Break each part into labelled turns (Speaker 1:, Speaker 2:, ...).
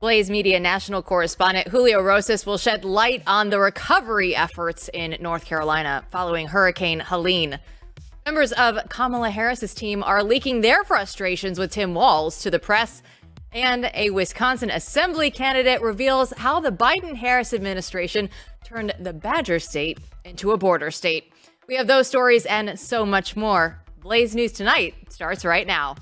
Speaker 1: Blaze Media national correspondent Julio Rosas will shed light on the recovery efforts in North Carolina following Hurricane Helene. Members of Kamala Harris's team are leaking their frustrations with Tim Walz to the press. And a Wisconsin assembly candidate reveals how the Biden-Harris administration turned the Badger State into a border state. We have those stories and so much more. Blaze News Tonight starts right now.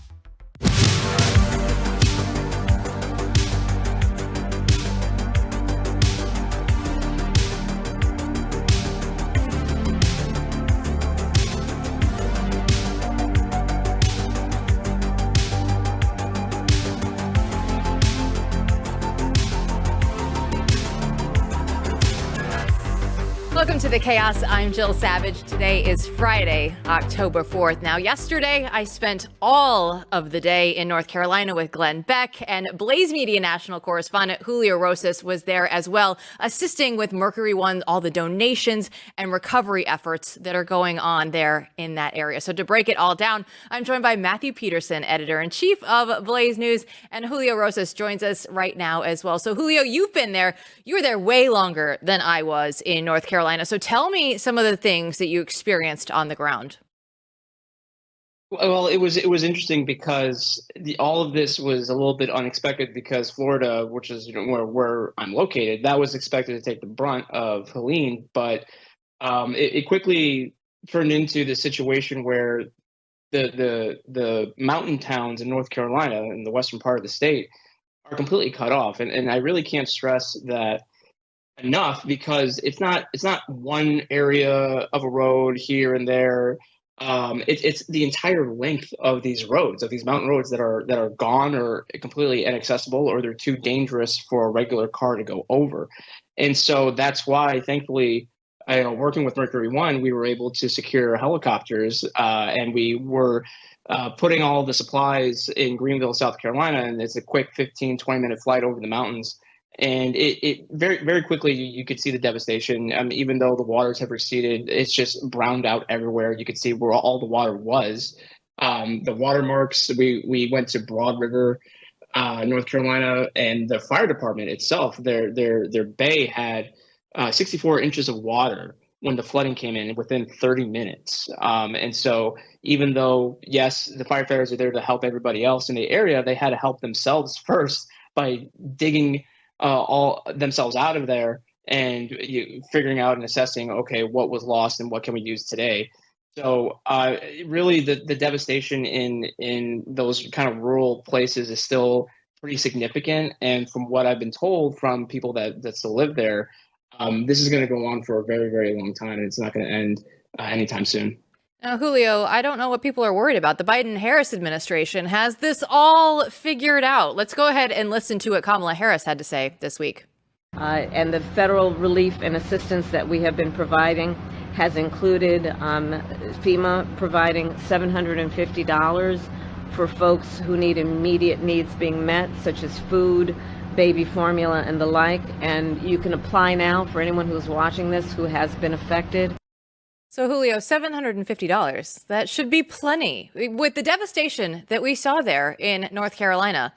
Speaker 1: Welcome to the Chaos. I'm Jill Savage. Today is Friday, October 4th. Now, yesterday, I spent all of the day in North Carolina with Glenn Beck, and Blaze Media national correspondent Julio Rosas was there as well, assisting with Mercury One, all the donations and recovery efforts that are going on there in that area. So to break it all down, I'm joined by Matthew Peterson, editor-in-chief of Blaze News, and Julio Rosas joins us right now as well. So Julio, you've been there. You were there way longer than I was in North Carolina. So tell me some of the things that you experienced on the ground.
Speaker 2: Well, it was interesting because all of this was a little bit unexpected because Florida, which is where I'm located, that was expected to take the brunt of Helene, but it quickly turned into the situation where the mountain towns in North Carolina, in the western part of the state, are completely cut off, and I really can't stress that enough because it's not one area of a road here and there. It's the entire length of these roads, of these mountain roads that are gone or completely inaccessible, or they're too dangerous for a regular car to go over. And so that's why, thankfully, working with Mercury One, we were able to secure helicopters, and we were putting all the supplies in Greenville, South Carolina, and it's a quick 15-20-minute flight over the mountains. And it very, very quickly, you could see the devastation. Even though the waters have receded, it's just browned out everywhere. You could see where all the water was. The watermarks, we went to Broad River, North Carolina, and the fire department itself, their bay had 64 inches of water when the flooding came in within 30 minutes. And so even though, yes, the firefighters are there to help everybody else in the area, they had to help themselves first by digging all themselves out of there and figuring out and assessing, okay, what was lost and what can we use today. So really the devastation in those kind of rural places is still pretty significant. And from what I've been told from people that still live there, this is going to go on for a very, very long time, and it's not going to end anytime soon.
Speaker 1: Now, Julio, I don't know what people are worried about. The Biden-Harris administration has this all figured out. Let's go ahead and listen to what Kamala Harris had to say this week.
Speaker 3: And the federal relief and assistance that we have been providing has included FEMA providing $750 for folks who need immediate needs being met, such as food, baby formula, and the like. And you can apply now for anyone who's watching this who has been affected.
Speaker 1: So, Julio, $750, that should be plenty. With the devastation that we saw there in North Carolina,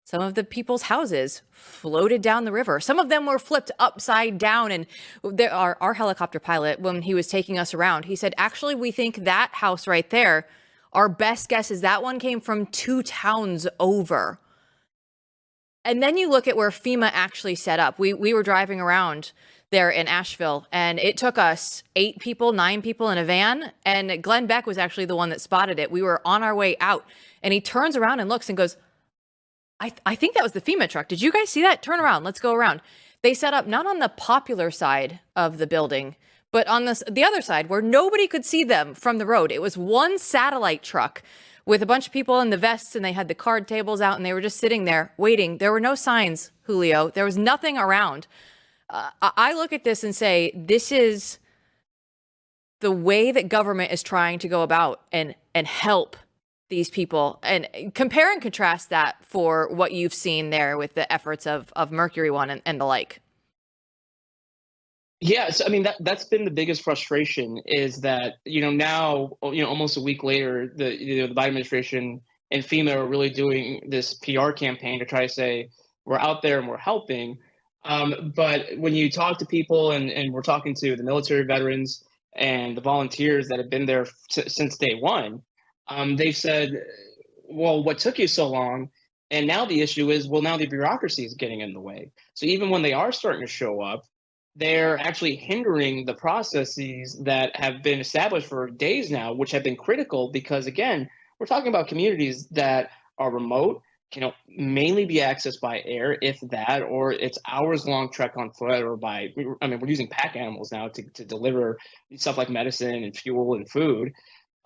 Speaker 1: some of the people's houses floated down the river. Some of them were flipped upside down. And our helicopter pilot, when he was taking us around, he said, actually, we think that house right there, our best guess is that one came from 2 towns over. And then you look at where FEMA actually set up. We were driving around there in Asheville, and it took us 9 people in a van, and Glenn Beck was actually the one that spotted it. We were on our way out, and he turns around and looks and goes, I think that was the FEMA truck. Did you guys see that? Turn around. Let's go around. They set up not on the popular side of the building, but on the other side where nobody could see them from the road. It was one satellite truck with a bunch of people in the vests, and they had the card tables out, and they were just sitting there waiting. There were no signs, Julio. There was nothing around. I look at this and say, this is the way that government is trying to go about and help these people, and compare and contrast that for what you've seen there with the efforts of Mercury One and the like.
Speaker 2: Yes, I mean that's been the biggest frustration is that now almost a week later the Biden administration and FEMA are really doing this PR campaign to try to say we're out there and we're helping. But when you talk to people, and we're talking to the military veterans and the volunteers that have been there since day one, they've said, well, what took you so long? And now the issue is, well, now the bureaucracy is getting in the way. So even when they are starting to show up, they're actually hindering the processes that have been established for days now, which have been critical because, again, we're talking about communities that are remote, can mainly be accessed by air, if that, or it's hours-long trek on foot or by, I mean, we're using pack animals now to deliver stuff like medicine and fuel and food.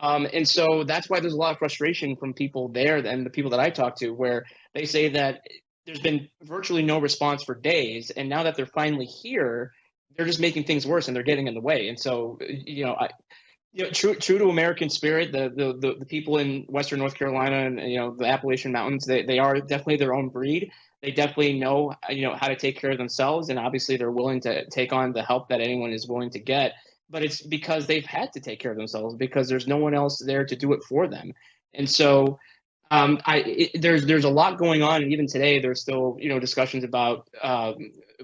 Speaker 2: And so that's why there's a lot of frustration from people there and the people that I talk to, where they say that there's been virtually no response for days. And now that they're finally here, they're just making things worse and they're getting in the way. And so, true to American spirit, the people in Western North Carolina and, the Appalachian Mountains, they are definitely their own breed. They definitely know, how to take care of themselves. And obviously they're willing to take on the help that anyone is willing to get. But it's because they've had to take care of themselves because there's no one else there to do it for them. And so there's a lot going on. And even today, there's still, discussions about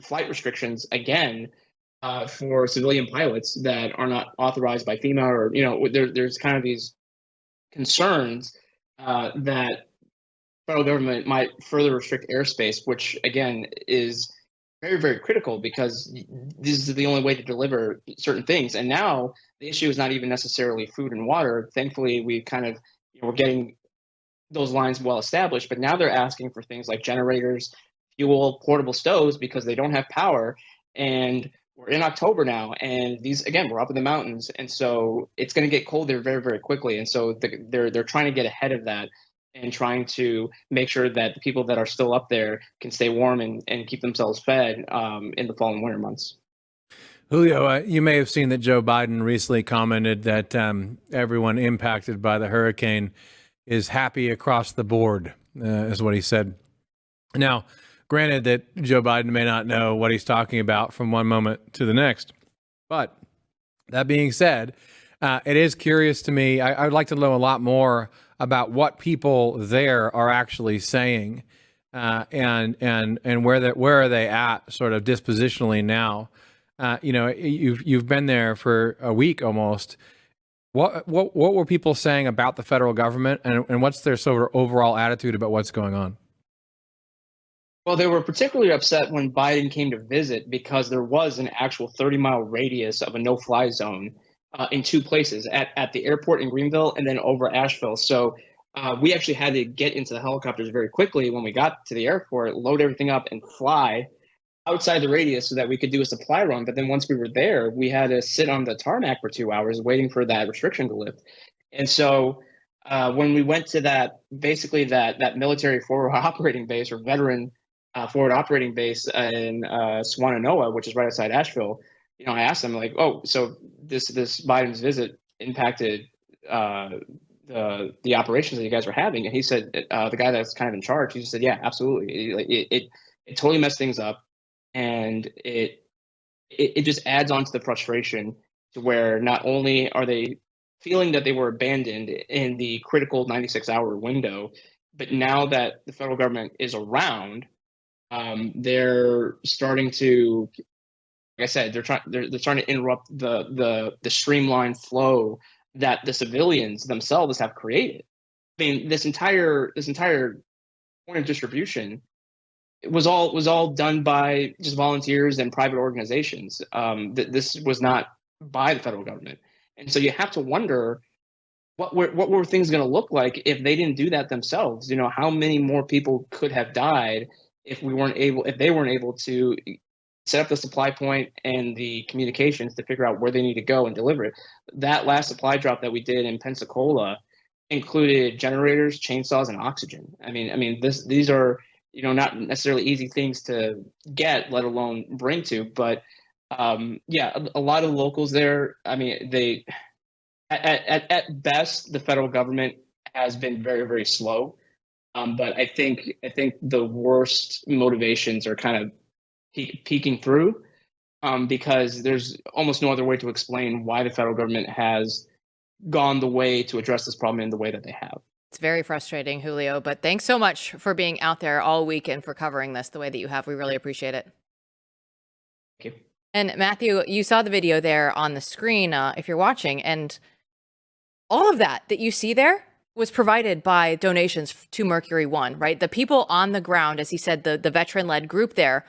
Speaker 2: flight restrictions again for civilian pilots that are not authorized by FEMA, or, there's kind of these concerns that federal government might further restrict airspace, which again is very, very critical because this is the only way to deliver certain things. And now the issue is not even necessarily food and water. Thankfully, we kind of, we're getting those lines well established, but now they're asking for things like generators, fuel, portable stoves, because they don't have power. And we're in October now, and these, again, we're up in the mountains. And so it's going to get cold there very, very quickly. And so they're trying to get ahead of that and trying to make sure that the people that are still up there can stay warm and keep themselves fed in the fall and winter months.
Speaker 4: Julio, you may have seen that Joe Biden recently commented that everyone impacted by the hurricane is happy across the board, is what he said. Now, granted that Joe Biden may not know what he's talking about from one moment to the next, but that being said, it is curious to me. I would like to know a lot more about what people there are actually saying, and where are they at, sort of dispositionally now. You've been there for a week almost. What were people saying about the federal government, and what's their sort of overall attitude about what's going on?
Speaker 2: Well, they were particularly upset when Biden came to visit because there was an actual 30-mile radius of a no-fly zone in two places, at the airport in Greenville and then over Asheville. So we actually had to get into the helicopters very quickly when we got to the airport, load everything up and fly outside the radius so that we could do a supply run. But then once we were there, we had to sit on the tarmac for 2 hours waiting for that restriction to lift. And so when we went to that military forward operating base, or veteran forward operating base in Swannanoa, which is right outside Asheville, I asked him, like, oh, so this Biden's visit impacted the operations that you guys were having? And he said, the guy that's kind of in charge, he just said, yeah, absolutely. It totally messed things up. And it just adds on to the frustration, to where not only are they feeling that they were abandoned in the critical 96-hour window, but now that the federal government is around, they're starting to, like I said, they're starting to interrupt the streamlined flow that the civilians themselves have created. I mean, this entire point of distribution was all done by just volunteers and private organizations. This was not by the federal government, and so you have to wonder what were things going to look like if they didn't do that themselves. How many more people could have died if they weren't able to set up the supply point and the communications to figure out where they need to go and deliver it. That last supply drop that we did in Pensacola included generators, chainsaws, and oxygen. I mean, these are, not necessarily easy things to get, let alone bring to, but yeah, a lot of locals there. I mean, they, at best, the federal government has been very, very slow. But I think the worst motivations are kind of peeking through, because there's almost no other way to explain why the federal government has gone the way to address this problem in the way that they have.
Speaker 1: It's very frustrating, Julio, but thanks so much for being out there all week and for covering this the way that you have. We really appreciate it.
Speaker 2: Thank you.
Speaker 1: And Matthew, you saw the video there on the screen if you're watching, and all of that you see there was provided by donations to Mercury One, right? The people on the ground, as he said, the veteran-led group there,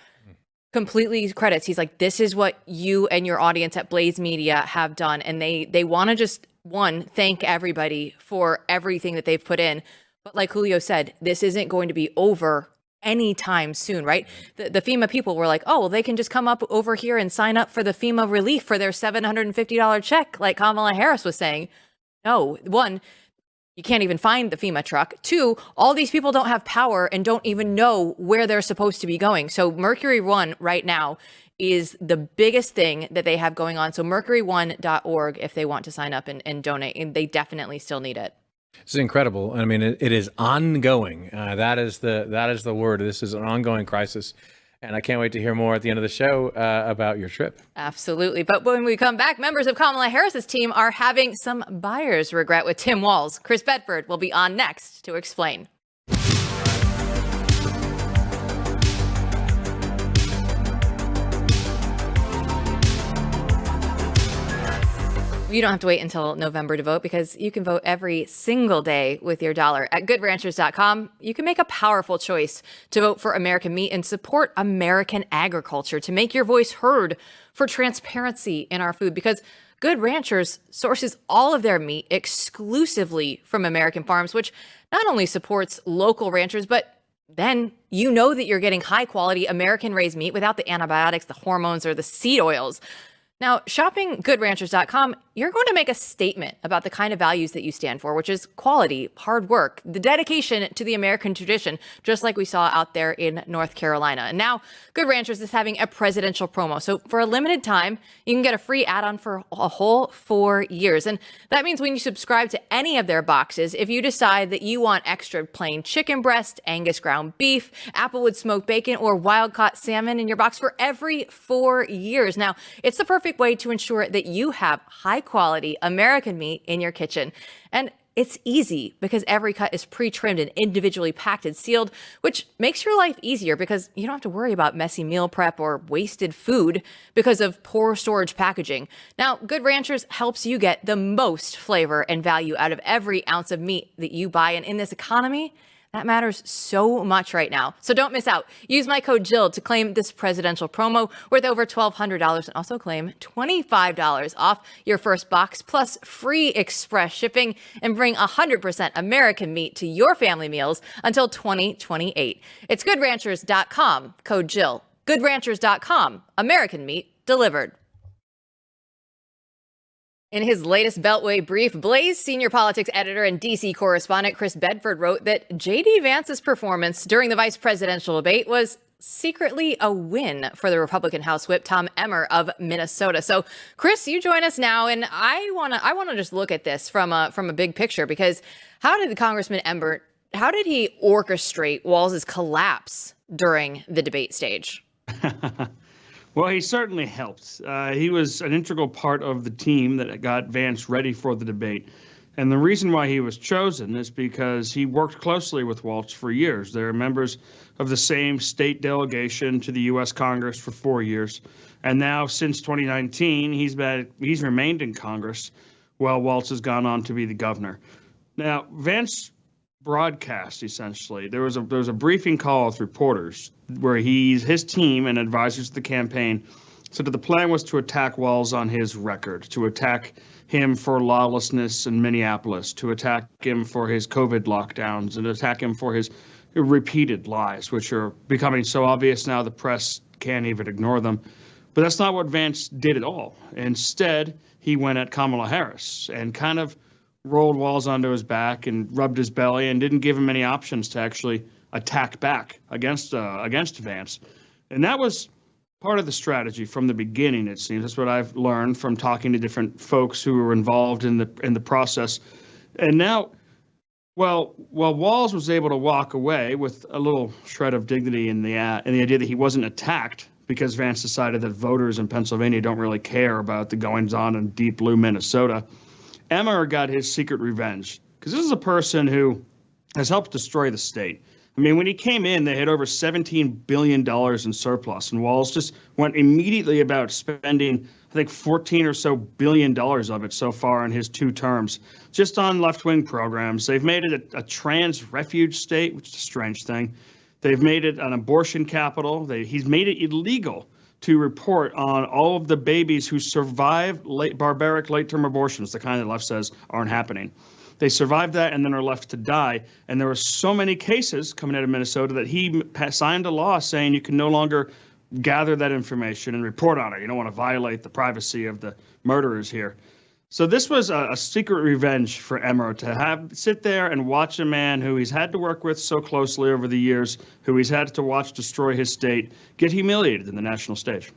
Speaker 1: completely credits. He's like, this is what you and your audience at Blaze Media have done. And they want to just, one, thank everybody for everything that they've put in. But like Julio said, this isn't going to be over anytime soon, right? The FEMA people were like, oh, well, they can just come up over here and sign up for the FEMA relief for their $750 check, like Kamala Harris was saying. No, one, you can't even find the FEMA truck. Two, all these people don't have power and don't even know where they're supposed to be going. So Mercury One right now is the biggest thing that they have going on. So mercury1.org if they want to sign up and donate, and they definitely still need it.
Speaker 4: This is incredible. I mean, it is ongoing. That is the word. This is an ongoing crisis. And I can't wait to hear more at the end of the show about your trip.
Speaker 1: Absolutely. But when we come back, members of Kamala Harris's team are having some buyer's regret with Tim Walz. Chris Bedford will be on next to explain. You don't have to wait until November to vote because you can vote every single day with your dollar. At goodranchers.com, you can make a powerful choice to vote for American meat and support American agriculture, to make your voice heard, for transparency in our food, because Good Ranchers sources all of their meat exclusively from American farms, which not only supports local ranchers, but then you know that you're getting high quality American raised meat without the antibiotics, the hormones, or the seed oils. Now, shopping goodranchers.com, you're going to make a statement about the kind of values that you stand for, which is quality, hard work, the dedication to the American tradition, just like we saw out there in North Carolina. And now Good Ranchers is having a presidential promo. So for a limited time, you can get a free add-on for a whole 4 years. And that means when you subscribe to any of their boxes, if you decide that you want extra plain chicken breast, Angus ground beef, Applewood smoked bacon, or wild-caught salmon in your box for every 4 years. Now, it's the perfect way to ensure that you have high quality American meat in your kitchen. And it's easy because every cut is pre-trimmed and individually packed and sealed, which makes your life easier because you don't have to worry about messy meal prep or wasted food because of poor storage packaging. Now, Good Ranchers helps you get the most flavor and value out of every ounce of meat that you buy. And in this economy, that matters so much right now. So don't miss out. Use my code Jill to claim this presidential promo worth over $1,200 and also claim $25 off your first box plus free express shipping and bring 100% American meat to your family meals until 2028. It's goodranchers.com, code Jill. Goodranchers.com, American meat delivered. In his latest Beltway brief, Blaze senior politics editor and D.C. correspondent Chris Bedford wrote that JD Vance's performance during the vice presidential debate was secretly a win for the Republican House Whip Tom Emmer of Minnesota. So, Chris, you join us now, and I wanna just look at this from a big picture, because how did the Congressman Emmer, how did he orchestrate Walz's collapse during the debate stage?
Speaker 5: Well, he certainly helped. He was an integral part of the team that got Vance ready for the debate. And the reason why he was chosen is because he worked closely with Walz for years. They're members of the same state delegation to the U.S. Congress for 4 years. And now, since 2019, he's remained in Congress while Walz has gone on to be the governor. Now, Vance broadcast, essentially, there was a briefing call with reporters where his team and advisors to the campaign said that the plan was to attack Walz on his record, to attack him for lawlessness in Minneapolis, to attack him for his COVID lockdowns, and attack him for his repeated lies, which are becoming so obvious now the press can't even ignore them. But that's not what Vance did at all. Instead, he went at Kamala Harris and kind of rolled Walz onto his back and rubbed his belly and didn't give him any options to actually attack back against Vance. And that was part of the strategy from the beginning, it seems. That's what I've learned from talking to different folks who were involved in the process. And now, while Walz was able to walk away with a little shred of dignity in the idea that he wasn't attacked because Vance decided that voters in Pennsylvania don't really care about the goings-on in deep blue Minnesota, Emmer got his secret revenge, because this is a person who has helped destroy the state. I mean, when he came in, they had over $17 billion in surplus, and Walz just went immediately about spending, I think, $14 or so billion of it so far in his 2 terms, just on left-wing programs. They've made it a trans refuge state, which is a strange thing. They've made it an abortion capital. He's made it illegal to report on all of the babies who survive barbaric late-term abortions, the kind that left says aren't happening. They survived that and then are left to die. And there were so many cases coming out of Minnesota that he signed a law saying you can no longer gather that information and report on it. You don't want to violate the privacy of the murderers here. So this was a secret revenge for Emmer to sit there and watch a man who he's had to work with so closely over the years, who he's had to watch destroy his state, get humiliated in the national stage.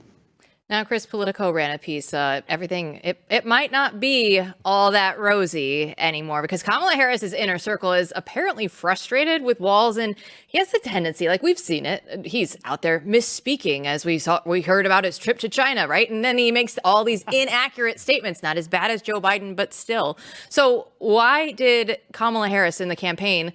Speaker 1: Now, Chris Politico ran a piece. It might not be all that rosy anymore because Kamala Harris's inner circle is apparently frustrated with Walz, and he has the tendency, like we've seen it, he's out there misspeaking, as we heard about his trip to China, right? And then he makes all these inaccurate statements, not as bad as Joe Biden, but still. So why did Kamala Harris in the campaign?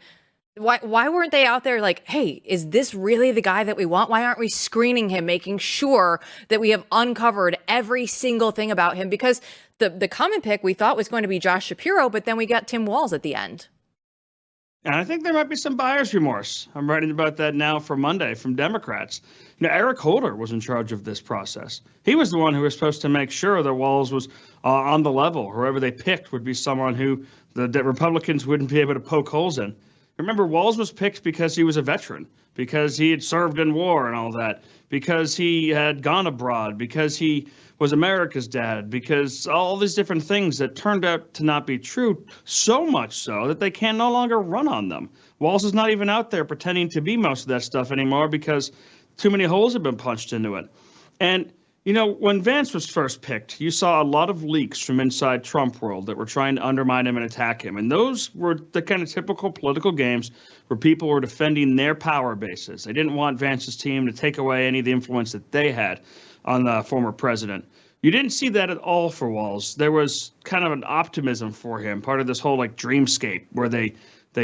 Speaker 1: Why weren't they out there like, hey, is this really the guy that we want? Why aren't we screening him, making sure that we have uncovered every single thing about him? Because the common pick we thought was going to be Josh Shapiro, but then we got Tim Walz at the end.
Speaker 5: And I think there might be some buyer's remorse. I'm writing about that now for Monday from Democrats. Eric Holder was in charge of this process. He was the one who was supposed to make sure that Walz was on the level. Whoever they picked would be someone who the Republicans wouldn't be able to poke holes in. Remember, Walz was picked because he was a veteran, because he had served in war and all that, because he had gone abroad, because he was America's dad, because all these different things that turned out to not be true, so much so that they can no longer run on them. Walz is not even out there pretending to be most of that stuff anymore because too many holes have been punched into it. And when Vance was first picked, you saw a lot of leaks from inside Trump world that were trying to undermine him and attack him. And those were the kind of typical political games where people were defending their power bases. They didn't want Vance's team to take away any of the influence that they had on the former president. You didn't see that at all for Walz. There was kind of an optimism for him, part of this whole dreamscape where they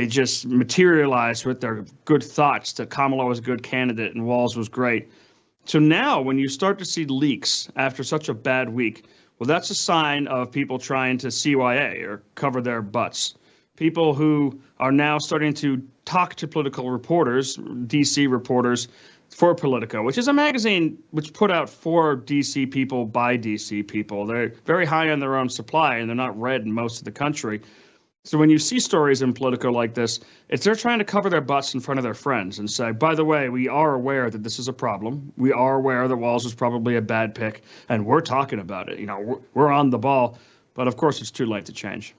Speaker 5: just materialized with their good thoughts that Kamala was a good candidate and Walz was great. So now when you start to see leaks after such a bad week, well, that's a sign of people trying to CYA or cover their butts. People who are now starting to talk to political reporters, DC reporters, for Politico, which is a magazine which put out for DC people by DC people. They're very high on their own supply, and they're not read in most of the country. So when you see stories in Politico like this, they're trying to cover their butts in front of their friends and say, by the way, we are aware that this is a problem. We are aware that Walz was probably a bad pick, and we're talking about it. We're on the ball. But of course, it's too late to change.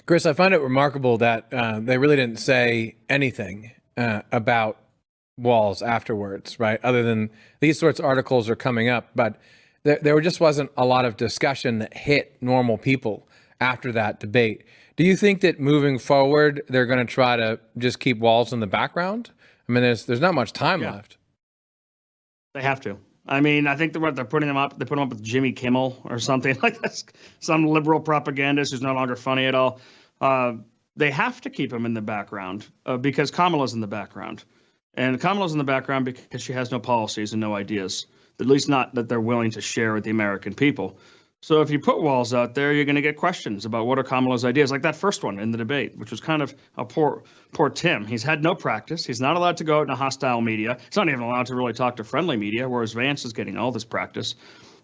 Speaker 4: Chris, I find it remarkable that they really didn't say anything about Walz afterwards, right? Other than these sorts of articles are coming up, but there just wasn't a lot of discussion that hit normal people after that debate. Do you think that moving forward, they're going to try to just keep Walz in the background? I mean, there's not much time left.
Speaker 5: They have to. I mean, I think they're putting them up. They put him up with Jimmy Kimmel or something like that. Some liberal propagandist who's no longer funny at all. They have to keep him in the background because Kamala's in the background. And Kamala's in the background because she has no policies and no ideas, at least not that they're willing to share with the American people. So if you put Walz out there, you're going to get questions about what are Kamala's ideas, like that first one in the debate, which was kind of a poor Tim. He's had no practice. He's not allowed to go out in a hostile media. He's not even allowed to really talk to friendly media, whereas Vance is getting all this practice.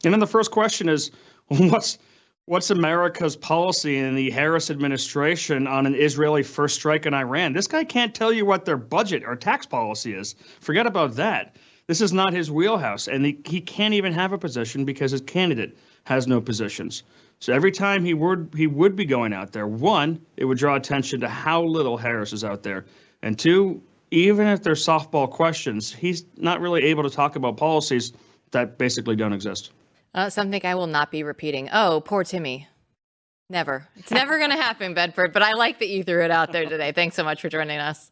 Speaker 5: And then the first question is, what's America's policy in the Harris administration on an Israeli first strike in Iran? This guy can't tell you what their budget or tax policy is. Forget about that. This is not his wheelhouse, and he can't even have a position because his candidate has no positions. So every time he would be going out there, one, it would draw attention to how little Harris is out there. And two, even if there's softball questions, he's not really able to talk about policies that basically don't exist.
Speaker 1: Something I will not be repeating. Oh, poor Timmy. Never. It's never going to happen, Bedford, but I like that you threw it out there today. Thanks so much for joining us.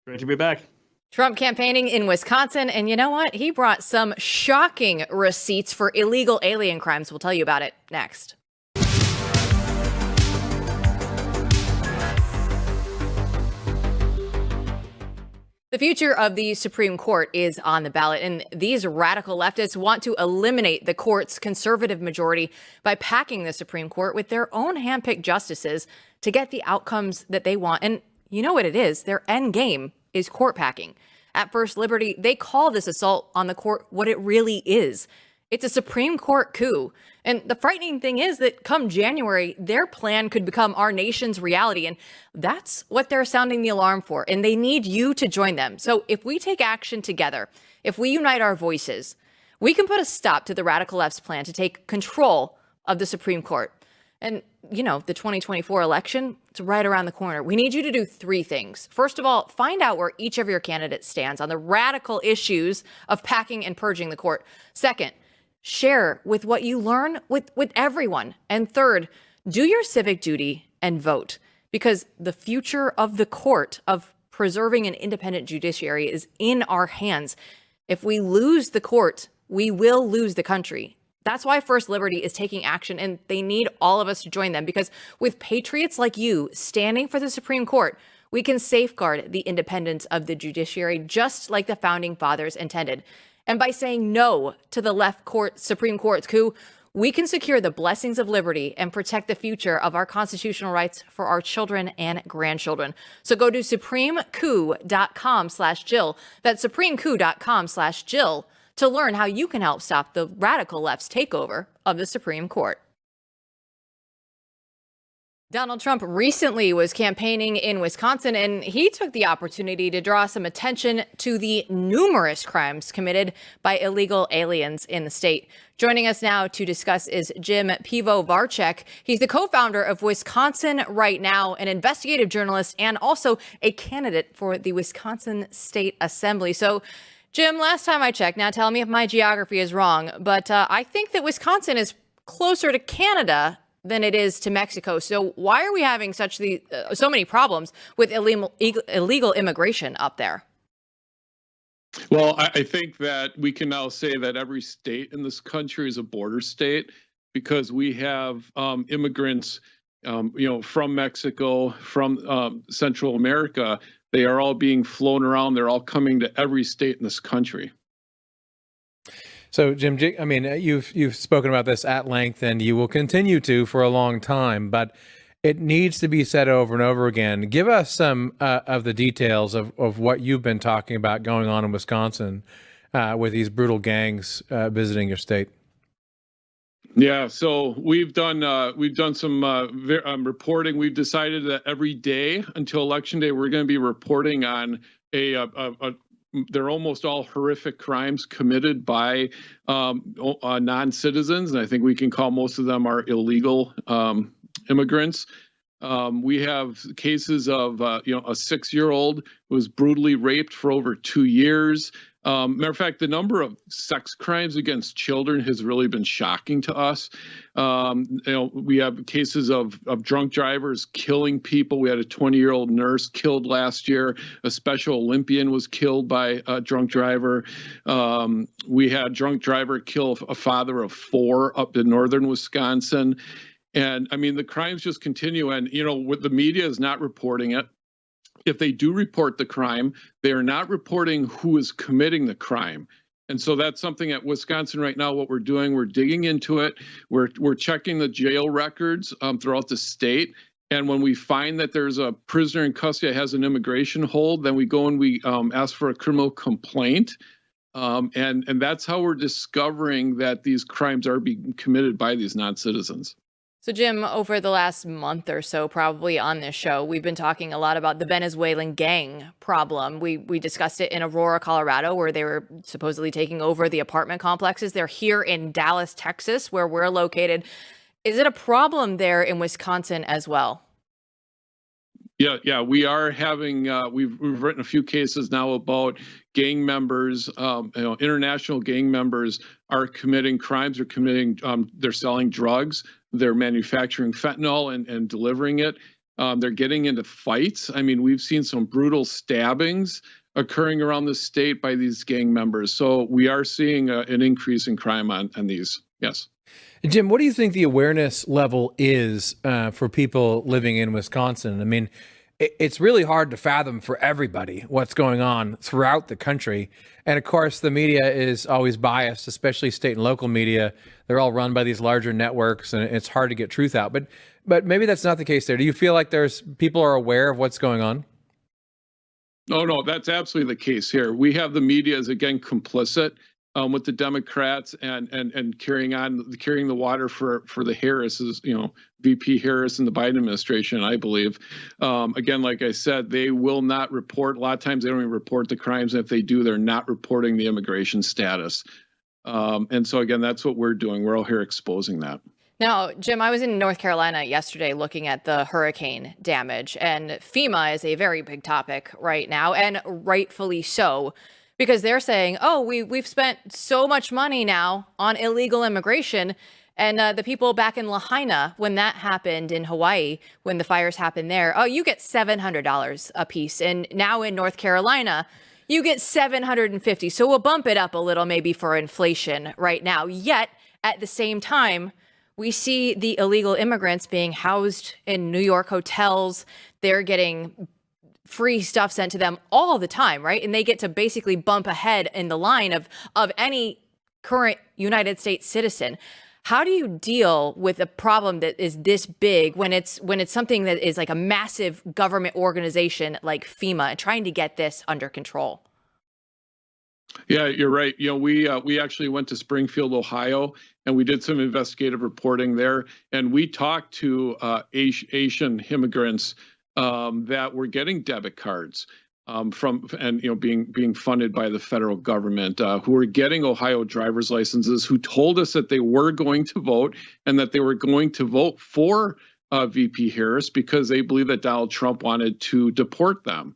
Speaker 5: Great to be back.
Speaker 1: Trump campaigning in Wisconsin, and you know what? He brought some shocking receipts for illegal alien crimes. We'll tell you about it next. The future of the Supreme Court is on the ballot, and these radical leftists want to eliminate the court's conservative majority by packing the Supreme Court with their own handpicked justices to get the outcomes that they want. And you know what it is? Their end game is court packing. At First Liberty, they call this assault on the court what it really is. It's a Supreme Court coup. And the frightening thing is that come January, their plan could become our nation's reality. And that's what they're sounding the alarm for. And they need you to join them. So if we take action together, if we unite our voices, we can put a stop to the radical left's plan to take control of the Supreme Court. And, you know, the 2024 election, it's right around the corner. We need you to do three things. First of all, find out where each of your candidates stands on the radical issues of packing and purging the court. Second, share with what you learn with everyone. And third, do your civic duty and vote, because the future of the court, of preserving an independent judiciary, is in our hands. If we lose the court, we will lose the country. That's why First Liberty is taking action, and they need all of us to join them, because with patriots like you standing for the Supreme Court, we can safeguard the independence of the judiciary just like the founding fathers intended. And by saying no to the left Supreme Court's coup, we can secure the blessings of liberty and protect the future of our constitutional rights for our children and grandchildren. So go to supremecoup.com/Jill. That's supremecoup.com/Jill to learn how you can help stop the radical left's takeover of the Supreme Court. Donald Trump recently was campaigning in Wisconsin, and he took the opportunity to draw some attention to the numerous crimes committed by illegal aliens in the state. Joining us now to discuss is Jim Piwowarczyk. He's the co-founder of Wisconsin Right Now, an investigative journalist, and also a candidate for the Wisconsin State Assembly. So, Jim, last time I checked, now tell me if my geography is wrong, but I think that Wisconsin is closer to Canada than it is to Mexico. So why are we having so many problems with illegal immigration up there?
Speaker 6: Well, I think that we can now say that every state in this country is a border state, because we have immigrants, from Mexico, from Central America. They are all being flown around. They're all coming to every state in this country.
Speaker 4: So, Jim, I mean, you've spoken about this at length, and you will continue to for a long time, but it needs to be said over and over again. Give us some of the details of what you've been talking about going on in Wisconsin with these brutal gangs visiting your state.
Speaker 6: Yeah, so we've done some reporting. We've decided that every day until Election Day, we're going to be reporting on they're almost all horrific crimes committed by non-citizens, and I think we can call most of them are illegal immigrants. We have cases of a 6-year-old who was brutally raped for over 2 years. Matter of fact, the number of sex crimes against children has really been shocking to us. We have cases of drunk drivers killing people. We had a 20-year-old nurse killed last year. A Special Olympian was killed by a drunk driver. We had a drunk driver kill a father of 4 up in northern Wisconsin. And I mean, the crimes just continue. And, the media is not reporting it. If they do report the crime, they are not reporting who is committing the crime. And so that's something at Wisconsin Right Now. What we're doing, we're digging into it. We're checking the jail records throughout the state. And when we find that there's a prisoner in custody that has an immigration hold, then we go and we ask for a criminal complaint. And that's how we're discovering that these crimes are being committed by these non-citizens.
Speaker 1: So, Jim, over the last month or so, probably on this show, we've been talking a lot about the Venezuelan gang problem. We discussed it in Aurora, Colorado, where they were supposedly taking over the apartment complexes. They're here in Dallas, Texas, where we're located. Is it a problem there in Wisconsin as well?
Speaker 6: Yeah, we are having. We've written a few cases now about gang members. International gang members are committing crimes. They're selling drugs. They're manufacturing fentanyl and delivering it. They're getting into fights. I mean, we've seen some brutal stabbings occurring around the state by these gang members. So we are seeing an increase in crime on these. Yes.
Speaker 4: Jim, what do you think the awareness level is for people living in Wisconsin? I mean, it's really hard to fathom for everybody what's going on throughout the country. And of course, the media is always biased, especially state and local media. They're all run by these larger networks, and it's hard to get truth out. But maybe that's not the case there. Do you feel like people are aware of what's going on?
Speaker 6: No, that's absolutely the case here. We have the media is again complicit with the Democrats and carrying the water for the Harris's, VP Harris and the Biden administration, I believe. Again, like I said, they will not report. A lot of times they don't even report the crimes. And if they do, they're not reporting the immigration status. And so again, that's what we're doing. We're all here exposing that.
Speaker 1: Now, Jim, I was in North Carolina yesterday looking at the hurricane damage, and FEMA is a very big topic right now, and rightfully so, because they're saying, oh, we've spent so much money now on illegal immigration. And the people back in Lahaina, when that happened in Hawaii, when the fires happened there, oh, you get $700 a piece. And now in North Carolina, you get $750. So we'll bump it up a little maybe for inflation right now. Yet at the same time, we see the illegal immigrants being housed in New York hotels. They're getting free stuff sent to them all the time, right? And they get to basically bump ahead in the line of any current United States citizen. How do you deal with a problem that is this big when it's something that is like a massive government organization like FEMA and trying to get this under control?
Speaker 6: Yeah, you're right. We actually went to Springfield, Ohio, and we did some investigative reporting there. And we talked to Asian immigrants that were getting debit cards being funded by the federal government, who were getting Ohio driver's licenses, who told us that they were going to vote and that they were going to vote for VP Harris because they believe that Donald Trump wanted to deport them.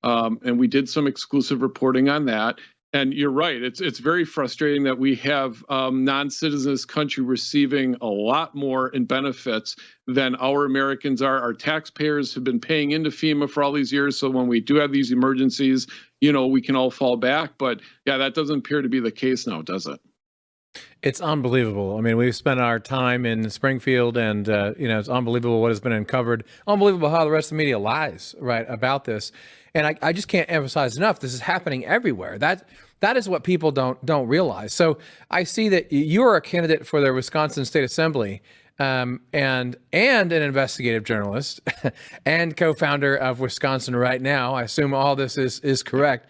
Speaker 6: And we did some exclusive reporting on that. And you're right. It's very frustrating that we have non-citizens in this country receiving a lot more in benefits than our Americans are. Our taxpayers have been paying into FEMA for all these years. So when we do have these emergencies, we can all fall back. But yeah, that doesn't appear to be the case now, does it?
Speaker 4: It's unbelievable. I mean, we've spent our time in Springfield, and it's unbelievable what has been uncovered. Unbelievable how the rest of the media lies about this. And I just can't emphasize enough. This is happening everywhere. That is what people don't realize. So I see that you are a candidate for the Wisconsin State Assembly, and an investigative journalist, and co-founder of Wisconsin Right Now. I assume all this is correct.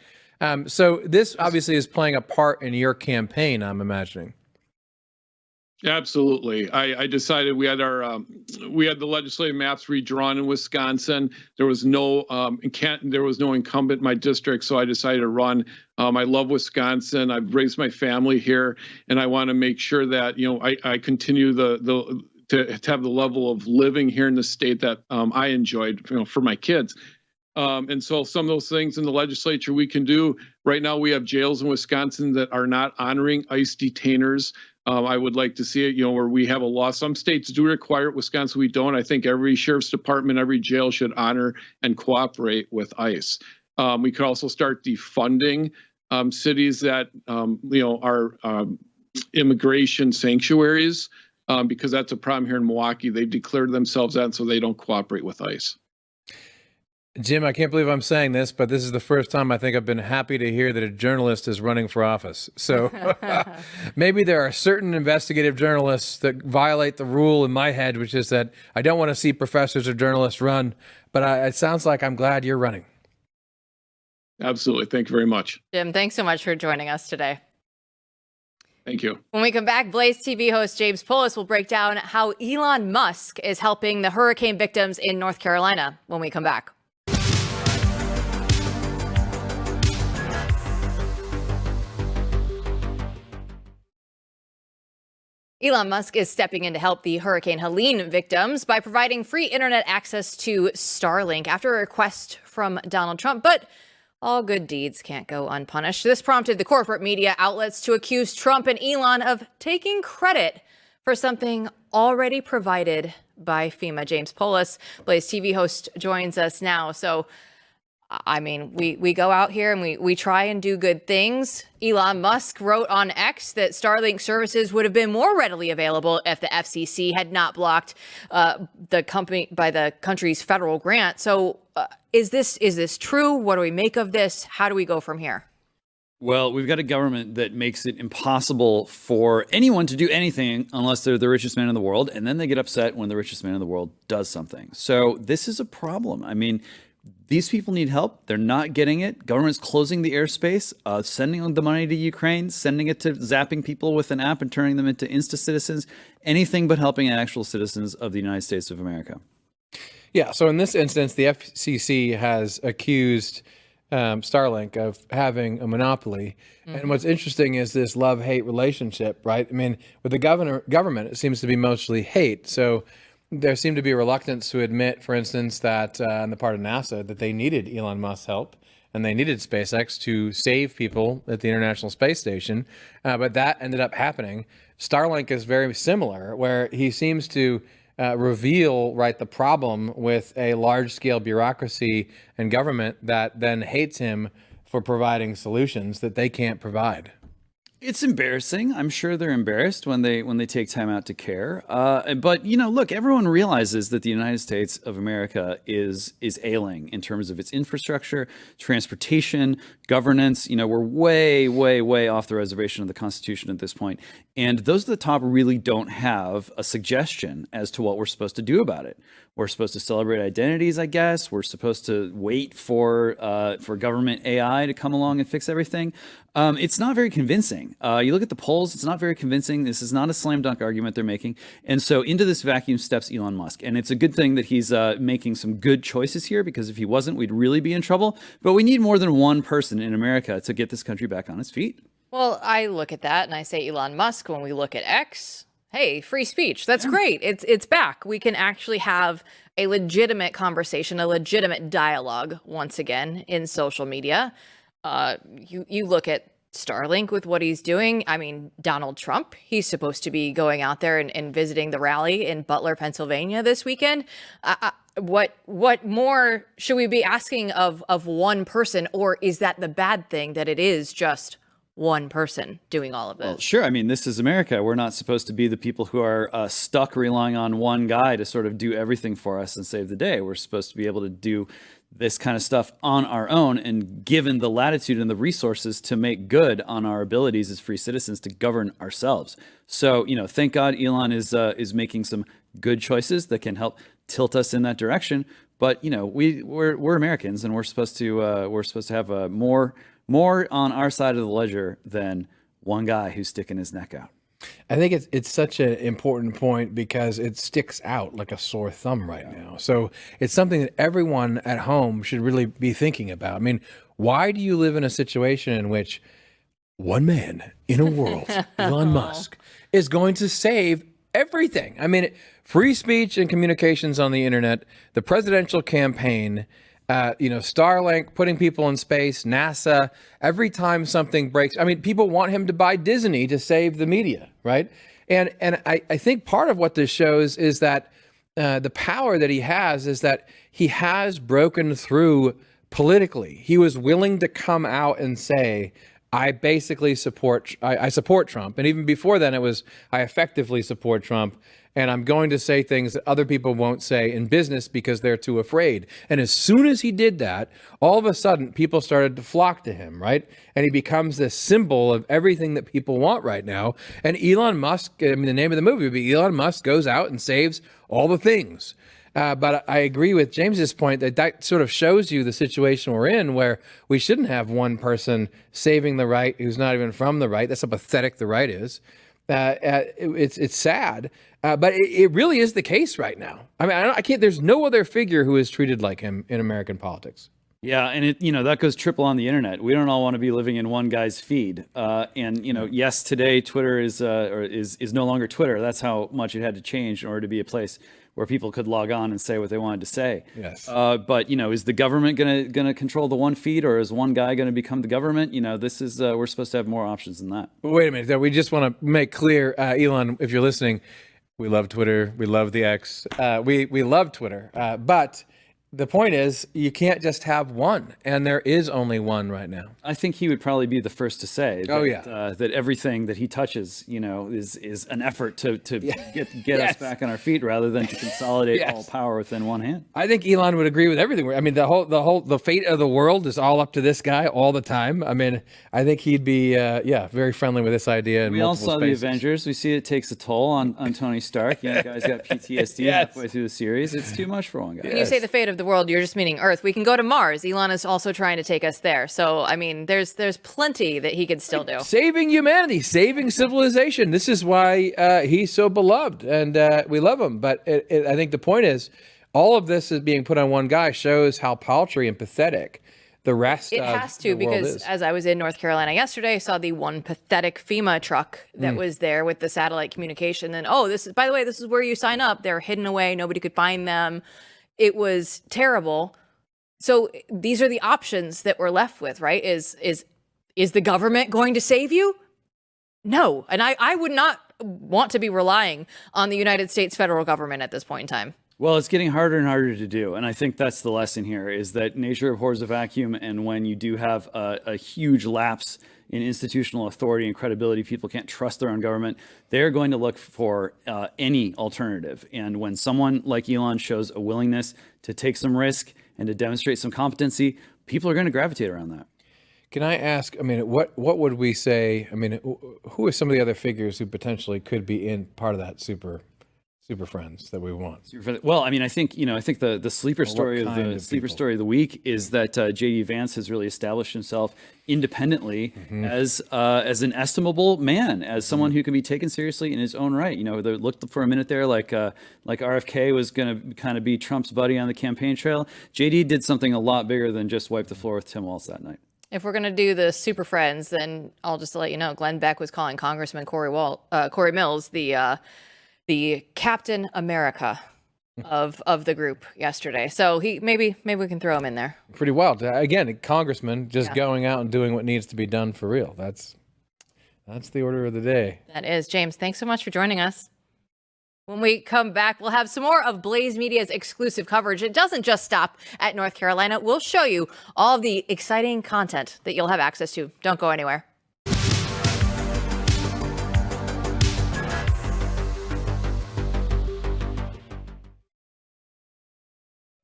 Speaker 4: So this obviously is playing a part in your campaign, I'm imagining.
Speaker 6: Absolutely. I decided we had the legislative maps redrawn in Wisconsin. There was no incumbent in my district, so I decided to run. I love Wisconsin. I've raised my family here, and I want to make sure that I continue to have the level of living here in the state that I enjoyed for my kids. And so some of those things in the legislature we can do. Right now we have jails in Wisconsin that are not honoring ICE detainers. I would like to see it, where we have a law. Some states do require it. Wisconsin, we don't. I think every sheriff's department, every jail should honor and cooperate with ICE. We could also start defunding cities that, are immigration sanctuaries, because that's a problem here in Milwaukee. They've declared themselves that, so they don't cooperate with ICE.
Speaker 4: Jim, I can't believe I'm saying this, but this is the first time I think I've been happy to hear that a journalist is running for office. So maybe there are certain investigative journalists that violate the rule in my head, which is that I don't want to see professors or journalists run, but it sounds like I'm glad you're running.
Speaker 6: Absolutely. Thank you very much.
Speaker 1: Jim, thanks so much for joining us today.
Speaker 6: Thank you.
Speaker 1: When we come back, BlazeTV host James Poulos will break down how Elon Musk is helping the hurricane victims in North Carolina when we come back. Elon Musk is stepping in to help the Hurricane Helene victims by providing free internet access to Starlink after a request from Donald Trump. But all good deeds can't go unpunished. This prompted the corporate media outlets to accuse Trump and Elon of taking credit for something already provided by FEMA. James Poulos, BlazeTV host, joins us now. So, I mean, we go out here and we try and do good things. Elon Musk wrote on X that Starlink services would have been more readily available if the FCC had not blocked the company by the country's federal grant. So Is this true? What do we make of this? How do we go from here?
Speaker 7: Well, we've got a government that makes it impossible for anyone to do anything unless they're the richest man in the world, and then they get upset when the richest man in the world does something. So this is a problem. I mean, these people need help. They're not getting it. Government's closing the airspace, sending the money to Ukraine, sending it to zapping people with an app and turning them into Insta-citizens, anything but helping actual citizens of the United States of America.
Speaker 4: Yeah, so in this instance, the FCC has accused Starlink of having a monopoly. And what's interesting is this love-hate relationship, right? I mean, with the government, it seems to be mostly hate. So there seemed to be a reluctance to admit, for instance, that on the part of NASA, that they needed Elon Musk's help and they needed SpaceX to save people at the International Space Station. But that ended up happening. Starlink is very similar, where he seems to reveal, right, the problem with a large-scale bureaucracy and government that then hates him for providing solutions that they can't provide.
Speaker 7: It's embarrassing. I'm sure they're embarrassed when they take time out to care. But look, everyone realizes that the United States of America is ailing in terms of its infrastructure, transportation, governance. We're way, way, way off the reservation of the Constitution at this point. And those at the top really don't have a suggestion as to what we're supposed to do about it. We're supposed to celebrate identities, I guess. We're supposed to wait for government AI to come along and fix everything. It's not very convincing. You look at the polls, it's not very convincing. This is not a slam dunk argument they're making. And so into this vacuum steps Elon Musk. And it's a good thing that he's making some good choices here, because if he wasn't, we'd really be in trouble. But we need more than one person in America to get this country back on its feet.
Speaker 1: Well, I look at that and I say Elon Musk. When we look at X, hey, free speech. That's great. It's back. We can actually have a legitimate conversation, a legitimate dialogue once again in social media. You look at Starlink with what he's doing. I mean, Donald Trump, he's supposed to be going out there and visiting the rally in Butler, Pennsylvania this weekend. What more should we be asking of one person, or is that the bad thing that it is just one person doing all of this?
Speaker 7: Well, sure. I mean, this is America. We're not supposed to be the people who are stuck relying on one guy to sort of do everything for us and save the day. We're supposed to be able to do this kind of stuff on our own, and given the latitude and the resources to make good on our abilities as free citizens to govern ourselves. So, thank God Elon is making some good choices that can help tilt us in that direction. But we're Americans, and we're supposed to have more on our side of the ledger than one guy who's sticking his neck out.
Speaker 4: I think it's such an important point because it sticks out like a sore thumb right now. So it's something that everyone at home should really be thinking about. I mean, why do you live in a situation in which one man in a world, Elon Musk, is going to save everything? I mean, free speech and communications on the internet, the presidential campaign, Starlink, putting people in space, NASA, every time something breaks. I mean, people want him to buy Disney to save the media, right? And I think part of what this shows is that the power that he has is that he has broken through politically. He was willing to come out and say, I basically support Trump. And even before then, it was, I effectively support Trump. And I'm going to say things that other people won't say in business because they're too afraid. And as soon as he did that, all of a sudden, people started to flock to him, right? And he becomes this symbol of everything that people want right now. And Elon Musk, I mean, the name of the movie would be Elon Musk Goes Out and Saves All the Things. But I agree with James's point that sort of shows you the situation we're in, where we shouldn't have one person saving the right who's not even from the right. That's how pathetic the right is. It's sad, but it really is the case right now. I mean, I can't. There's no other figure who is treated like him in American politics.
Speaker 7: Yeah, and that goes triple on the internet. We don't all want to be living in one guy's feed. Yes, today Twitter is no longer Twitter. That's how much it had to change in order to be a place where people could log on and say what they wanted to say.
Speaker 4: Yes.
Speaker 7: But is the government gonna control the one feed, or is one guy gonna become the government? This is we're supposed to have more options than that.
Speaker 4: But wait a minute. We just want to make clear, Elon, if you're listening, we love Twitter. We love the X. We love Twitter. But the point is, you can't just have one, and there is only one right now.
Speaker 7: I think he would probably be the first to say that,
Speaker 4: Oh, yeah.
Speaker 7: That everything that he touches, is an effort to get
Speaker 4: Yes.
Speaker 7: us back on our feet rather than to consolidate
Speaker 4: Yes.
Speaker 7: all power within one hand.
Speaker 4: I think Elon would agree with everything. I mean, the fate of the world is all up to this guy all the time. I mean, I think he'd be, very friendly with this idea. In
Speaker 7: We all
Speaker 4: multiple
Speaker 7: saw
Speaker 4: spaces.
Speaker 7: the Avengers. We see it takes a toll on Tony Stark. You guys got PTSD
Speaker 4: Yes.
Speaker 7: halfway through the series. It's too much for one guy.
Speaker 1: When you say the fate of the world, you're just meaning Earth. We can go to Mars. Elon is also trying to take us there. So, I mean, there's plenty that he could still do.
Speaker 4: Saving humanity, saving civilization. This is why he's so beloved, and we love him. But I think the point is, all of this is being put on one guy shows how paltry and pathetic the rest
Speaker 1: It
Speaker 4: of
Speaker 1: has to,
Speaker 4: the world
Speaker 1: because
Speaker 4: is.
Speaker 1: as I was in North Carolina yesterday, I saw the one pathetic FEMA truck that was there with the satellite communication. And by the way, this is where you sign up. They're hidden away. Nobody could find them. It was terrible. So these are the options that we're left with, right? Is the government going to save you? No. And I would not want to be relying on the United States federal government at this point in time.
Speaker 7: Well, it's getting harder and harder to do. And I think that's the lesson here, is that nature abhors a vacuum. And when you do have a huge lapse in institutional authority and credibility, people can't trust their own government, they're going to look for any alternative. And when someone like Elon shows a willingness to take some risk and to demonstrate some competency, people are going to gravitate around that.
Speaker 4: Can I ask, I mean, what would we say, I mean, who are some of the other figures who potentially could be in part of that super friends that we want?
Speaker 7: Well, I mean, I think the sleeper story of
Speaker 4: kind
Speaker 7: the
Speaker 4: of
Speaker 7: sleeper
Speaker 4: people?
Speaker 7: story of the week is that JD Vance has really established himself independently as an estimable man, as someone who can be taken seriously in his own right. They looked for a minute there like RFK was going to kind of be Trump's buddy on the campaign trail. JD did something a lot bigger than just wipe the floor with Tim Walz that night.
Speaker 1: If we're going to do the super friends, then I'll just let you know, Glenn Beck was calling Congressman Corey Mills the Captain America of the group yesterday. So maybe we can throw him in there.
Speaker 4: Pretty wild. Again, a congressman just going out and doing what needs to be done for real. That's the order of the day.
Speaker 1: That is. James, thanks so much for joining us. When we come back, we'll have some more of Blaze Media's exclusive coverage. It doesn't just stop at North Carolina. We'll show you all of the exciting content that you'll have access to. Don't go anywhere.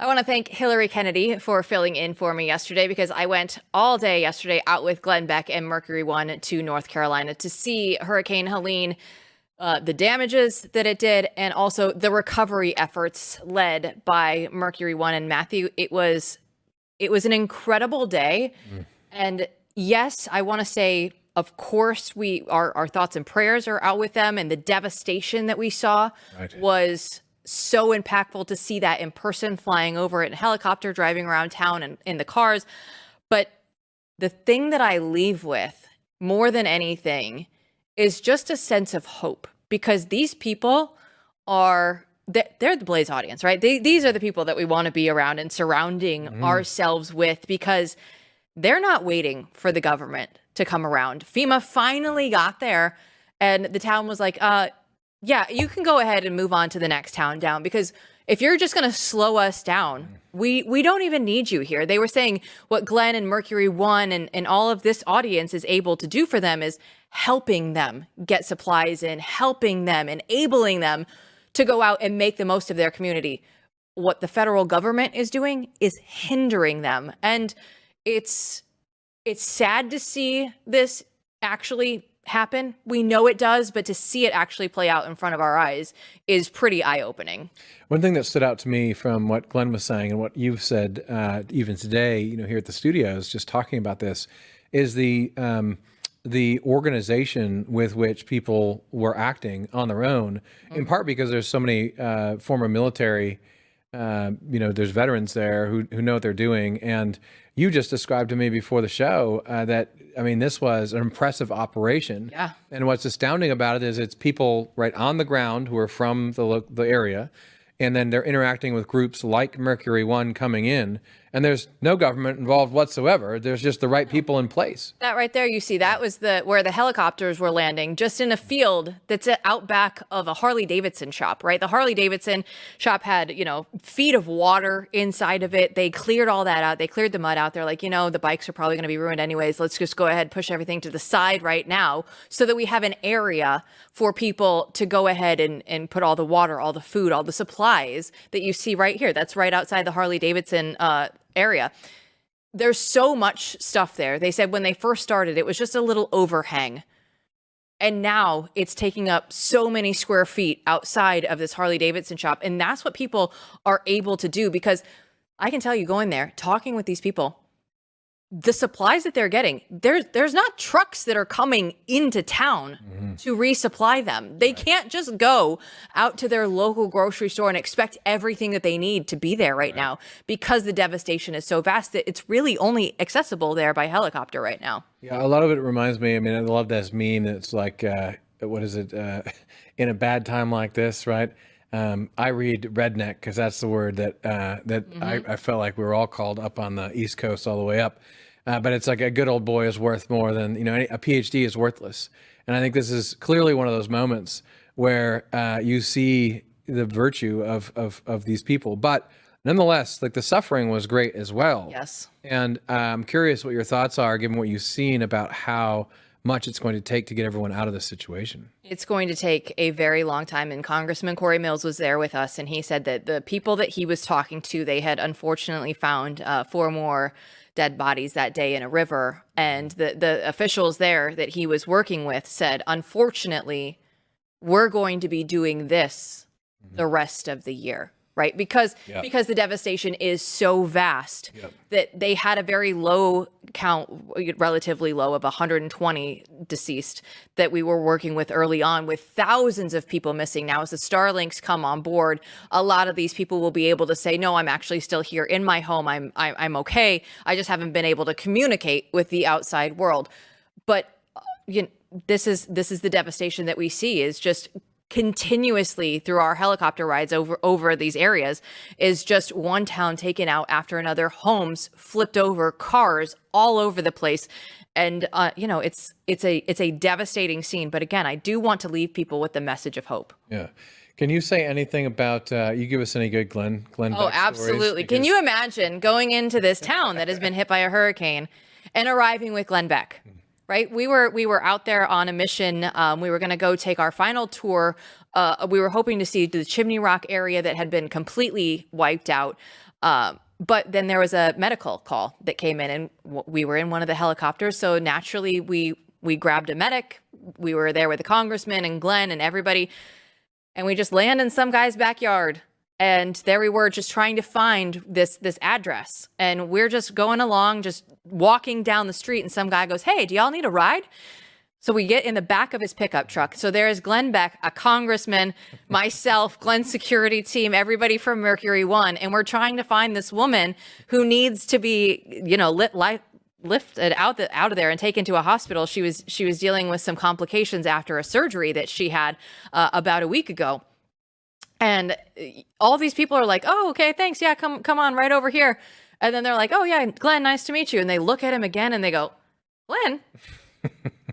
Speaker 1: I want to thank Hillary Kennedy for filling in for me yesterday, because I went all day yesterday out with Glenn Beck and Mercury One to North Carolina to see Hurricane Helene, the damages that it did, and also the recovery efforts led by Mercury One and Matthew. It was an incredible day. And yes, I want to say, of course, our thoughts and prayers are out with them, and the devastation that we saw was so impactful to see that in person, flying over it in a helicopter, driving around town and in the cars. But the thing that I leave with more than anything is just a sense of hope, because these people they're the Blaze audience, right? These are the people that we want to be around and surrounding ourselves with, because they're not waiting for the government to come around. FEMA finally got there, and the town was like, yeah, you can go ahead and move on to the next town down, because if you're just going to slow us down, we don't even need you here. They were saying what Glenn and Mercury One and all of this audience is able to do for them is helping them get supplies in, helping them, enabling them to go out and make the most of their community. What the federal government is doing is hindering them. And it's sad to see this actually happen. We know it does, but to see it actually play out in front of our eyes is pretty eye-opening.
Speaker 4: One thing that stood out to me from what Glenn was saying and what you've said even today, here at the studios, just talking about this, is the organization with which people were acting on their own, in part because there's so many former military, there's veterans there who know what they're doing. And you just described to me before the show that, this was an impressive operation.
Speaker 1: Yeah.
Speaker 4: And what's astounding about it is it's people right on the ground who are from the area, and then they're interacting with groups like Mercury One coming in, and there's no government involved whatsoever. There's just the right people in place.
Speaker 1: That right there, you see, that was where the helicopters were landing, just in a field that's out back of a Harley Davidson shop, right? The Harley Davidson shop had, feet of water inside of it. They cleared all that out. They cleared the mud out. They're like, the bikes are probably going to be ruined anyways. Let's just go ahead, push everything to the side right now so that we have an area for people to go ahead and put all the water, all the food, all the supplies that you see right here. That's right outside the Harley Davidson area. There's so much stuff there. They said when they first started, it was just a little overhang. And now it's taking up so many square feet outside of this Harley Davidson shop. And that's what people are able to do, because I can tell you, going there, talking with these people, the supplies that they're getting, there's not trucks that are coming into town to resupply them. They can't just go out to their local grocery store and expect everything that they need to be there right now, because the devastation is so vast that it's really only accessible there by helicopter right now.
Speaker 4: Yeah, a lot of it reminds me, I love this meme. It's like, what is it? In a bad time like this, right? I read redneck because that's the word that I felt like we were all called up on the East Coast all the way up. But it's like a good old boy is worth more than, a PhD is worthless. And I think this is clearly one of those moments where you see the virtue of these people. But nonetheless, like, the suffering was great as well.
Speaker 1: Yes.
Speaker 4: And I'm curious what your thoughts are, given what you've seen, about how much it's going to take to get everyone out of this situation.
Speaker 1: It's going to take a very long time. And Congressman Corey Mills was there with us, and he said that the people that he was talking to, they had unfortunately found 4 more dead bodies that day in a river. And the officials there that he was working with said, unfortunately, we're going to be doing this the rest of the year. Right? Because the devastation is so vast that they had a very low count, relatively low, of 120 deceased that we were working with early on, with thousands of people missing. Now, as the Starlinks come on board, a lot of these people will be able to say, no, I'm actually still here in my home. I'm okay. I just haven't been able to communicate with the outside world. But this is the devastation that we see, is just continuously through our helicopter rides over these areas, is just one town taken out after another, homes flipped over, cars all over the place. And it's a devastating scene. But again, I do want to leave people with the message of hope.
Speaker 4: Yeah. Can you say anything about, you give us any good Glenn
Speaker 1: Oh, absolutely. Can you imagine going into this town that has been hit by a hurricane and arriving with Glenn Beck? Right. We were out there on a mission. We were going to go take our final tour. We were hoping to see the Chimney Rock area that had been completely wiped out. But then there was a medical call that came in, and we were in one of the helicopters. So naturally, we grabbed a medic. We were there with the congressman and Glenn and everybody. And we just land in some guy's backyard. And there we were, just trying to find this address. And we're just going along, just walking down the street. And some guy goes, hey, do y'all need a ride? So we get in the back of his pickup truck. So there's Glenn Beck, a congressman, myself, Glenn's security team, everybody from Mercury One. And we're trying to find this woman who needs to be, lifted out of there and taken to a hospital. She was dealing with some complications after a surgery that she had about a week ago. And all these people are like, oh, okay, thanks. Yeah, come on right over here. And then they're like, oh, yeah, Glenn, nice to meet you. And they look at him again and they go, Glenn,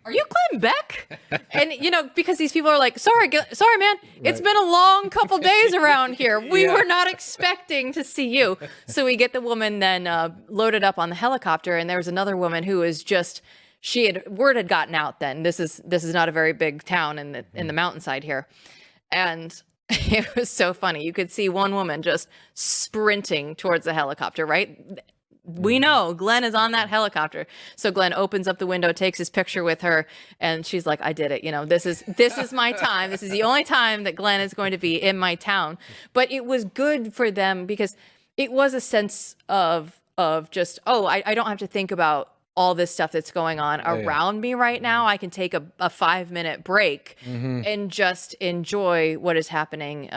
Speaker 1: are you Glenn Beck? And, because these people are like, sorry, man, it's been a long couple days around here. We were not expecting to see you. So we get the woman then loaded up on the helicopter. And there was another woman who was just, word had gotten out then. This is not a very big town in the mountainside here. And it was so funny. You could see one woman just sprinting towards the helicopter, right? We know Glenn is on that helicopter. So Glenn opens up the window, takes his picture with her, and she's like, I did it. This is my time. This is the only time that Glenn is going to be in my town. But it was good for them because it was a sense of just, I don't have to think about all this stuff that's going on around me right now. I can take a 5-minute break and just enjoy what is happening,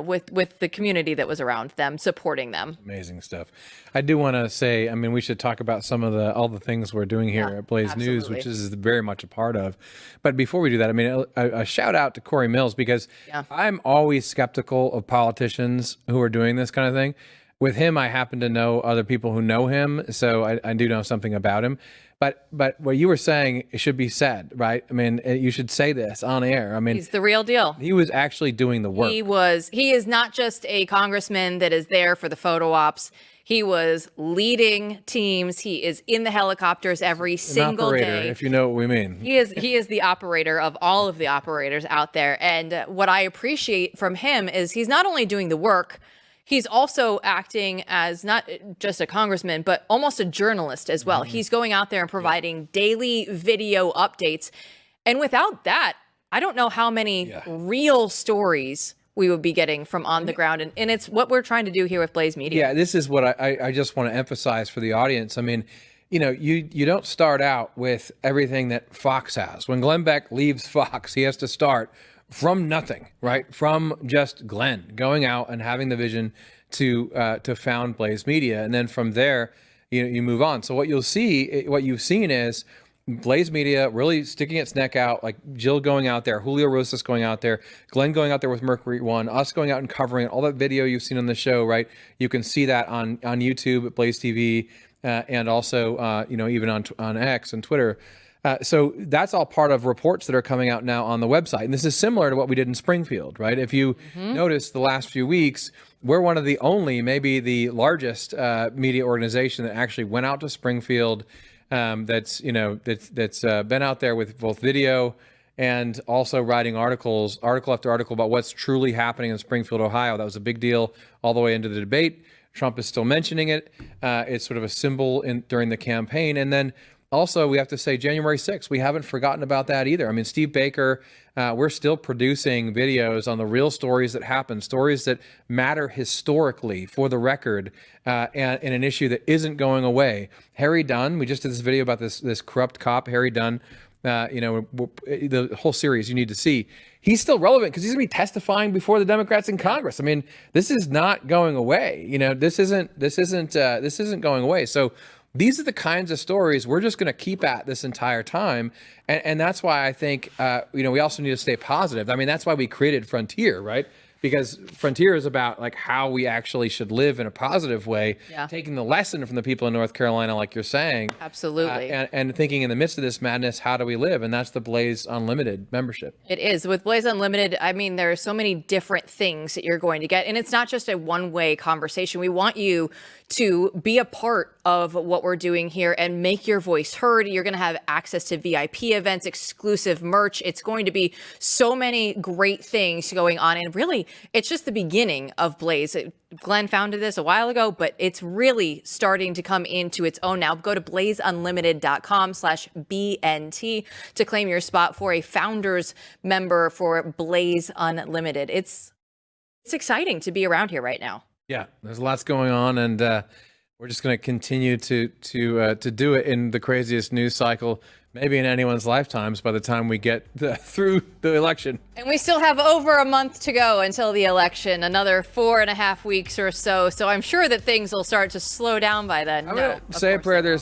Speaker 1: with the community that was around them, supporting them.
Speaker 4: Amazing stuff. I do want to say, I mean, we should talk about some of all the things we're doing here at Blaze News, which is very much a part of. But before we do that, I mean, a shout out to Corey Mills, because I'm always skeptical of politicians who are doing this kind of thing. With him, I happen to know other people who know him, so I do know something about him. But what you were saying, it should be said, right? I mean, you should say this on air. I mean,
Speaker 1: he's the real deal.
Speaker 4: He was actually doing the work.
Speaker 1: He is not just a congressman that is there for the photo ops. He was leading teams. He is in the helicopters every single day.
Speaker 4: If you know what we mean.
Speaker 1: He is the operator of all of the operators out there. And what I appreciate from him is he's not only doing the work, he's also acting as not just a congressman, but almost a journalist as well. He's going out there and providing daily video updates. And without that, I don't know how many real stories we would be getting from on the ground. And it's what we're trying to do here with Blaze Media.
Speaker 4: Yeah, this is what I just want to emphasize for the audience. I mean, you don't start out with everything that Fox has. When Glenn Beck leaves Fox, he has to start from nothing, right? From just Glenn going out and having the vision to found Blaze Media, and then from there, you move on. So what you've seen is Blaze Media really sticking its neck out, like Jill going out there, Julio Rosas going out there, Glenn going out there with Mercury One, us going out and covering it. All that video you've seen on the show, right? You can see that on YouTube at BlazeTV, and also even on X and Twitter. So that's all part of reports that are coming out now on the website. And this is similar to what we did in Springfield, right? If you notice the last few weeks, we're one of the only, maybe the largest media organization that actually went out to Springfield, that's been out there with both video and also writing article after article about what's truly happening in Springfield, Ohio. That was a big deal all the way into the debate. Trump is still mentioning it. It's sort of a symbol during the campaign. And then also, we have to say January 6th. We haven't forgotten about that either. I mean, Steve Baker, we're still producing videos on the real stories that happen, stories that matter historically for the record, and an issue that isn't going away. Harry Dunn, we just did this video about this corrupt cop, Harry Dunn. The whole series you need to see. He's still relevant because he's going to be testifying before the Democrats in Congress. I mean, this is not going away. This isn't going away. So these are the kinds of stories we're just going to keep at this entire time. And that's why I think, we also need to stay positive. I mean, that's why we created Frontier, right? Because Frontier is about like how we actually should live in a positive way, taking the lesson from the people in North Carolina, like you're saying.
Speaker 1: Absolutely.
Speaker 4: And thinking in the midst of this madness, how do we live? And that's the Blaze Unlimited membership.
Speaker 1: It is. With Blaze Unlimited, I mean, there are so many different things that you're going to get. And it's not just a one-way conversation. We want you to be a part of what we're doing here and make your voice heard. You're going to have access to VIP events, exclusive merch. It's going to be so many great things going on. And really, it's just the beginning of Blaze. Glenn founded this a while ago, but it's really starting to come into its own now. Go to blazeunlimited.com/BNT to claim your spot for a founders member for Blaze Unlimited. It's exciting to be around here right now.
Speaker 4: Yeah, there's lots going on, and we're just going to continue to do it in the craziest news cycle, maybe in anyone's lifetimes, by the time we get through the election.
Speaker 1: And we still have over a month to go until the election, another 4.5 weeks or so. So I'm sure that things will start to slow down by then.
Speaker 4: I'm going to say a prayer. There's